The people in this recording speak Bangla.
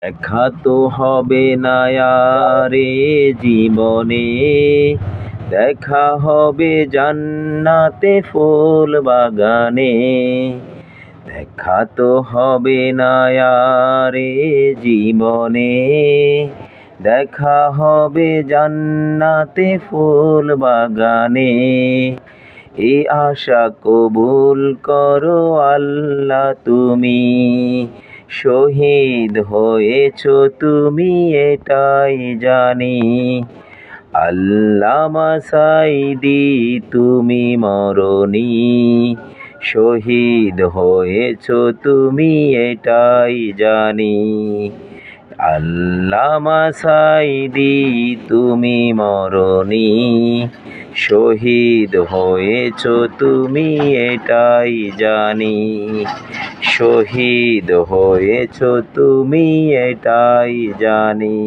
দেখা তো হবে না আর এ জীবনে, দেখা হবে জান্নাতে ফুল বাগানে। দেখা তো হবে না আর এ জীবনে, দেখা হবে জান্নাতে ফুল বাগানে। এই আশা কবুল করো আল্লাহ তুমি, শহীদ হয়েছো তুমি এটাই জানি। আল্লামা সাঈদী তুমি মরণি, শহীদ হয়েছো তুমি এটাই জানি। আল্লামা সাঈদী তুমি মরণি, শহীদ হয়েছো তুমি এটাই জানি। শহীদ হয়েছো তুমি এটাই জানি।